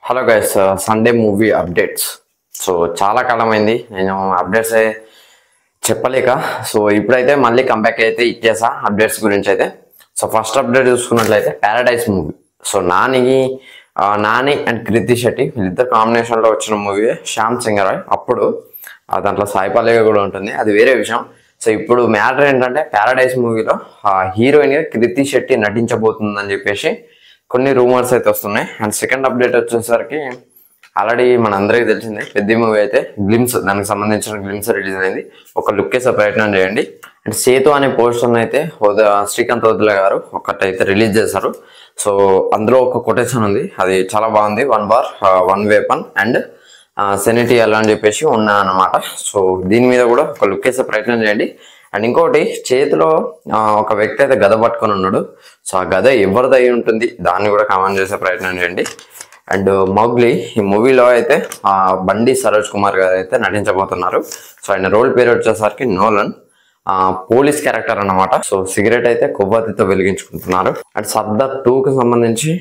Hello guys, Sunday movie updates. So చాలా కాలమైంది నేను updates చెప్పలేక. సో ఇప్పుడైతే మళ్ళీ కంబ్యాక్ అయితే ఇచ్చేసా అప్డేట్స్ గురించి అయితే. సో ఫస్ట్ అప్డేట్ చూసుకున్నట్లయితే Paradise movie. So Nani and Krithi Shetty వీళ్ళిద్దరు కాంబినేషన్లో వచ్చిన మూవీ శ్యామ్ సింగరాయ్. అప్పుడు దాంట్లో సాయి పల్లవి కూడా ఉంటుంది, అది వేరే విషయం. సో ఇప్పుడు మ్యాటర్ ఏంటంటే ప్యారడైజ్ మూవీలో హీరోయిన్గా కృతి శెట్టి నటించబోతుందని చెప్పేసి కొన్ని రూమర్స్ అయితే వస్తున్నాయి. అండ్ సెకండ్ అప్డేట్ వచ్చేసరికి ఆల్రెడీ మన అందరికీ తెలిసిందే, పెద్ద మూవీ అయితే గ్లిమ్స్, దానికి సంబంధించిన గ్లిమ్స్ రిలీజ్ అయింది. ఒక లుక్ వేసే ప్రయత్నం చేయండి. అండ్ సేతు అనే పోస్టర్ అయితే శ్రీకాంత్ వద్దుల గారు ఒకటైతే రిలీజ్ చేశారు. సో అందులో ఒక కొటేషన్ ఉంది, అది చాలా బాగుంది. 1 బార్ 1 weapon అండ్ సెనిటీ అలా అని చెప్పేసి ఉన్నా అనమాట. సో దీని మీద కూడా ఒక లుక్ వేసే ప్రయత్నం చేయండి. అండ్ ఇంకోటి, చేతిలో ఒక వ్యక్తి అయితే గద పట్టుకొని ఉన్నాడు. సో ఆ గద ఎవరిది అయి ఉంటుంది దాన్ని కూడా కామెంట్ చేసే ప్రయత్నం చేయండి. అండ్ మౌగ్లీ ఈ మూవీలో అయితే బండి సరోజ్ కుమార్ గారు అయితే నటించబోతున్నారు. సో ఆయన రోల్ పేరు వచ్చేసరికి నోలన్, పోలీస్ క్యారెక్టర్ అన్నమాట. సో సిగరెట్ అయితే కొవ్వొత్తితో వెలిగించుకుంటున్నారు. అండ్ సర్దార్ 2కి సంబంధించి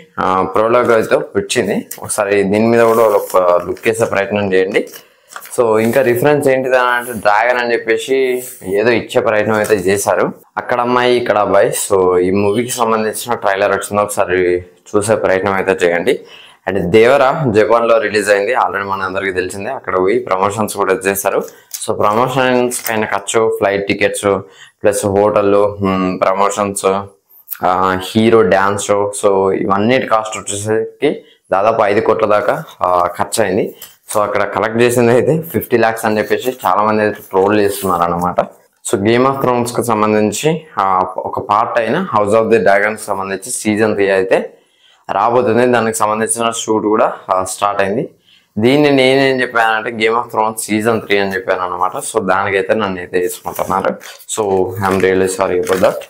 ప్రోలాగ్ అయితే వచ్చింది. ఒకసారి దీని మీద కూడా ఒక లుక్ వేసే ప్రయత్నం చేయండి. సో ఇంకా రిఫరెన్స్ ఏంటిది అంటే డ్రాగన్ అని చెప్పేసి ఏదో ఇచ్చే ప్రయత్నం అయితే చేశారు. అక్కడ అమ్మాయి ఇక్కడ అబ్బాయి. సో ఈ మూవీకి సంబంధించిన ట్రైలర్ వచ్చిందో ఒకసారి చూసే ప్రయత్నం అయితే చేయండి. అండ్ దేవరా జపాన్లో రిలీజ్ అయింది, ఆల్రెడీ మన అందరికీ తెలిసిందే. అక్కడ పోయి ప్రమోషన్స్ కూడా చేశారు. సో ప్రమోషన్స్ పైన ఖర్చు, ఫ్లైట్ టికెట్స్ ప్లస్ హోటళ్ళు, promotions, hero dance show, so ఇవన్నిటి కాస్ట్ వచ్చేసరికి దాదాపు 5 కోట్ల దాకా ఖర్చు అయింది. సో అక్కడ కలెక్ట్ చేసింది అయితే 50 lakhs అని చెప్పేసి చాలా మంది అయితే ట్రోల్ చేస్తున్నారు అనమాట. సో గేమ్ ఆఫ్ థ్రోన్స్ కి సంబంధించి ఒక పార్ట్ అయిన హౌస్ ఆఫ్ ది డ్రాగన్ సంబంధించి సీజన్ 3 అయితే రాబోతుంది. దానికి సంబంధించిన షూట్ కూడా స్టార్ట్ అయింది. దీన్ని నేనేం చెప్పానంటే గేమ్ ఆఫ్ థ్రోన్స్ సీజన్ 3 అని చెప్పాను అనమాట. సో దానికైతే నన్ను అయితే తీసుకుంటున్నారు. So I'm really sorry about that.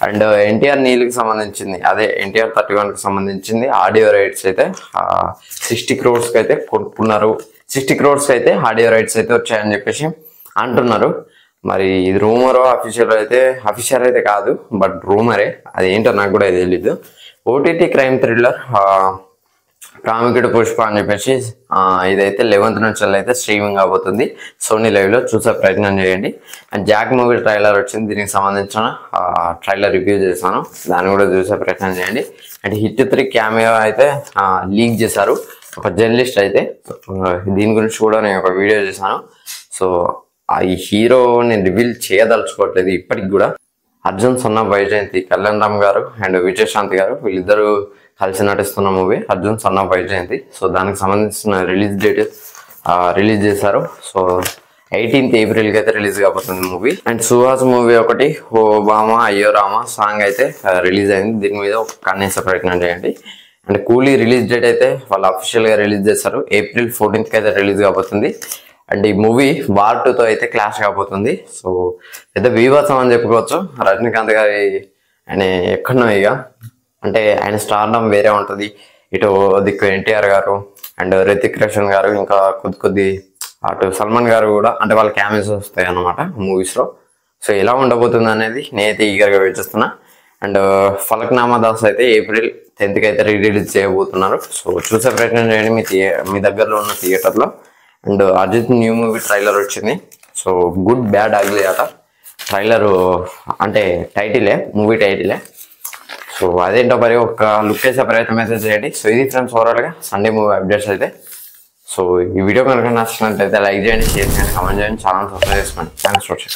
And NTR నీళ్ళకి సంబంధించింది, అదే ఎన్టీఆర్ 31కి సంబంధించింది ఆడియో రైట్స్ అయితే 60 crores అయితే కొనుక్కున్నారు. 60 crores అయితే ఆడియో రైట్స్ అయితే వచ్చాయని చెప్పేసి అంటున్నారు. మరి ఇది రూమరో అఫీషియల్ అయితే కాదు, బట్ రూమరే, అది ఏంటో నాకు కూడా తెలీదు. ఓటీటీ క్రైమ్ థ్రిల్లర్ ప్రాముఖ్యుడు పుష్ప అని చెప్పేసి ఇదైతే 11th నుంచి అయితే స్ట్రీమింగ్ అవబోతుంది. సోనీ లైవ్లో చూసే ప్రయత్నం చేయండి. అండ్ జాక్ మూవీ ట్రైలర్ వచ్చింది, దీనికి సంబంధించిన ట్రైలర్ రివ్యూ చేశాను, దాన్ని కూడా చూసే ప్రయత్నం చేయండి. అండ్ హిట్ 3 క్యామియో అయితే లీక్ చేశారు ఒక జర్నలిస్ట్ అయితే. దీని గురించి కూడా నేను ఒక వీడియో చేశాను. సో ఈ హీరో నేను రివీల్ చేయదలుచుకోవట్లేదు ఇప్పటికి కూడా. అర్జున్ సన్న వైజయంతి, కళ్యాణ్ రామ్ గారు అండ్ విజయశాంతి గారు వీళ్ళిద్దరూ కలిసి నటిస్తున్న మూవీ అర్జున్ సన్న వైజయంతి. సో దానికి సంబంధించిన రిలీజ్ డేట్ రిలీజ్ చేశారు. సో 18th April అయితే రిలీజ్ కాబోతుంది మూవీ. అండ్ సుహాస్ మూవీ ఒకటి ఓ బామా అయ్యో రామా సాంగ్ అయితే రిలీజ్ అయింది. దీని మీద ఒక కన్నేసే ప్రయత్నం చేయండి. అండ్ కూలీ రిలీజ్ డేట్ అయితే వాళ్ళు అఫీషియల్గా రిలీజ్ చేశారు. April 14th అయితే రిలీజ్ కాబోతుంది. అండ్ ఈ మూవీ వార్ 2తో అయితే క్లాష్ కాబోతుంది. సో పెద్ద బీభత్సం అని చెప్పుకోవచ్చు. రజనీకాంత్ గారి ఆయన ఎక్కడో ఇక అంటే ఆయన స్టార్డమ్ వేరే ఉంటుంది. ఇటు దిక్కు ఎన్టీఆర్ గారు అండ్ రితిక్ రోషన్ గారు, ఇంకా కొద్ది అటు సల్మాన్ గారు కూడా, అంటే వాళ్ళ క్యామియోస్ వస్తాయి అన్నమాట మూవీస్లో. సో ఎలా ఉండబోతుంది అనేది నేనైతే ఈగర్గా వెయిట్ చేస్తున్నా. అండ్ ఫలక్నామా దాస్ అయితే April 10th అయితే రిలీజ్ చేయబోతున్నారు. సో చూసే ప్రయత్నం చేయండి మీ దగ్గరలో ఉన్న థియేటర్లో. And Ajith new movie trailer వచ్చింది. సో గుడ్ బ్యాడ్ అగ్లీ అట ట్రైలరు, అంటే టైటిలే, మూవీ టైటిలే. సో అదేంటో మరి ఒక లుక్ వేసే ప్రయత్నం అయితే చేయండి. సో ఇది ఫ్రెండ్స్ ఓవరాల్గా సండే మూవీ అప్డేట్స్ అయితే. సో ఈ వీడియో కనుక నచ్చినట్లయితే లైక్ చేయండి, షేర్ చేయండి, కామెంట్ చేయండి, ఛానల్ సబ్స్క్రైబ్ చేసుకోండి. Thanks for watching.